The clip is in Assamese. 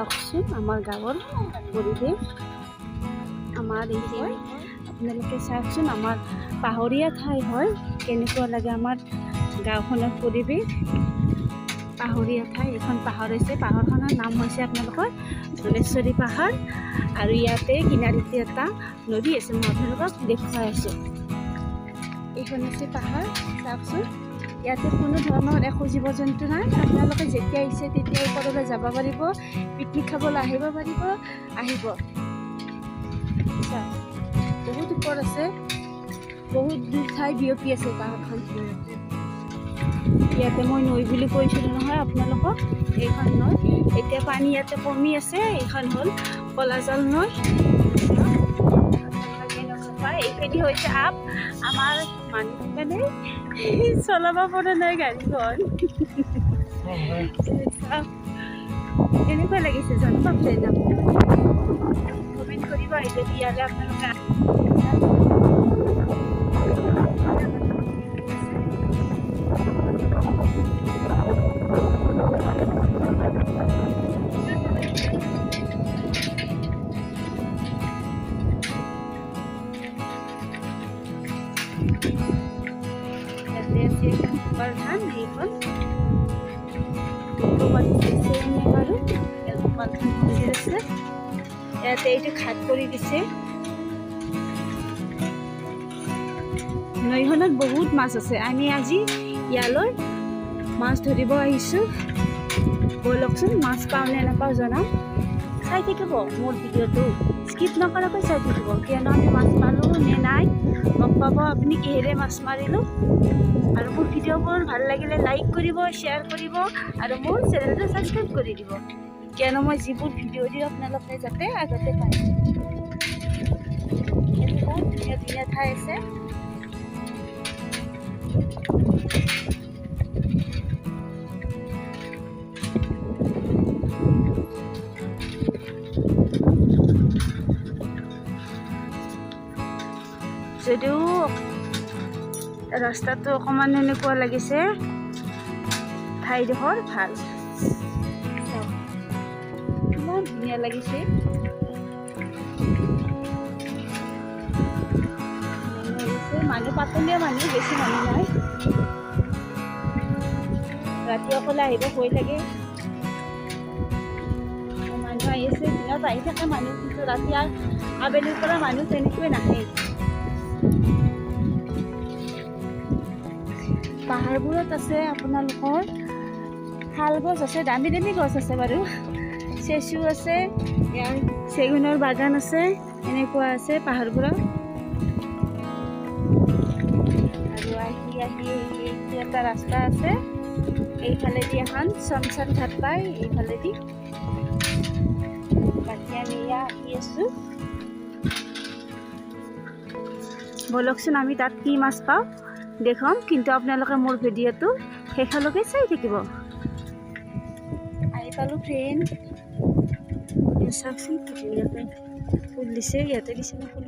চাওকচোন আমাৰ গাঁৱৰ পৰিৱেশ। আমাৰ এই যে আপোনালোকে চাওকচোন, আমাৰ পাহাৰীয়া ঠাই হয়, কেনেকুৱা লাগে আমাৰ গাঁওখনৰ পৰিৱেশ। পাহাৰীয়া ঠাই, এখন পাহাৰ আছে, পাহাৰখনৰ নাম হৈছে আপোনালোকৰ ধনেশ্বৰী পাহাৰ। আৰু ইয়াতে কিনাৰিতে এটা নদী আছে, মই আপোনালোকক দেখুৱাই আছোঁ। এইখন আছে পাহাৰ, চাওকচোন। ইয়াতে কোনো ধৰণৰ একো জীৱ জন্তু নাই। আপোনালোকে যেতিয়া ইচ্ছে তেতিয়া ওপৰলৈ যাব পাৰিব, পিকনিক খাবলৈ আহিব পাৰিব, আহিব। বহুত ওপৰ আছে, বহুত দূৰ ঠাই বিয়পি আছে পাহাৰখন। ইয়াতে মই নৈ বুলি কৈছিলোঁ নহয় আপোনালোকক, এইখন নৈ। এতিয়া পানী ইয়াতে কমি আছে, এইখন হ'ল কলাজাল নৈ। এইখিনি হৈছে আপ, আমাৰ মানুহ মানে চলাব পৰা নাই গাড়ীখন। কেনেকুৱা লাগিছে জানো বাপৰে, কমেণ্ট কৰিব আহিলে ইয়ালে আপোনালোকে। ধান এইখন বাৰু মন্দিৰ আছে ইয়াতে, এইটো ঘাট কৰি দিছে। নৈখনত বহুত মাছ আছে। আমি আজি ইয়ালৈ মাছ ধৰিব আহিছোঁ। ব'লকচোন, মাছ পাওঁ নে নাপাওঁ জনাম। চাই থাকিব মোৰ ভিডিঅ'টো, স্কিপ নকৰাকৈ চাই থাকিব, কিয়নো আমি মাছ মাৰোঁ নে নাই গম পাব আপুনি কিহেৰে মাছ মাৰিলোঁ। আৰু মোৰ ভিডিঅ'বোৰ ভাল লাগিলে লাইক কৰিব, শ্বেয়াৰ কৰিব, আৰু মোৰ চেনেলটো ছাবস্ক্ৰাইব কৰি দিব, কিয়নো মই যিবোৰ ভিডিঅ' দিওঁ আপোনালোকে যাতে আগতে পায়। এনেকুৱা ধুনীয়া ধুনীয়া ঠাই আছে। যদিও ৰাস্তাটো অকণমান এনেকুৱা লাগিছে, ঠাইডোখৰ ভাল, ইমান ধুনীয়া লাগিছে। মানুহ পাতলীয়া মানুহ, বেছি মানুহ নাই। ৰাতি অকলে আহিব ভয় লাগে। মানুহ আহি আছে, দিনত আহি থাকে মানুহ, কিন্তু ৰাতি আবেলিৰ পৰা মানুহ তেনেকৈ নাহে। পাহাৰবোৰত আছে আপোনালোকৰ শাল গছ আছে, দামী দামী গছ আছে বাৰু, চেচু আছে, ইয়াৰ চেগুনৰ বাগান আছে, এনেকুৱা আছে পাহাৰবোৰত। আৰু আহি আহি এইটো এটা ৰাস্তা আছে, এইফালেদি এখন চমচান ঘাট পায়, এইফালেদি বাকী আমি এয়া আহি আছোঁ। ব'লকচোন, আমি তাত কি মাছ পাওঁ দেখুৱাম, কিন্তু আপোনালোকে মোৰ ভিডিঅ'টো শেষলৈকে চাই থাকিব। আহি পালোঁ ফ্ৰেণ্ড, চাওকচোন কি ধুনীয়াকৈ ফুল দিছে, ইয়াতে দিছে ফুল।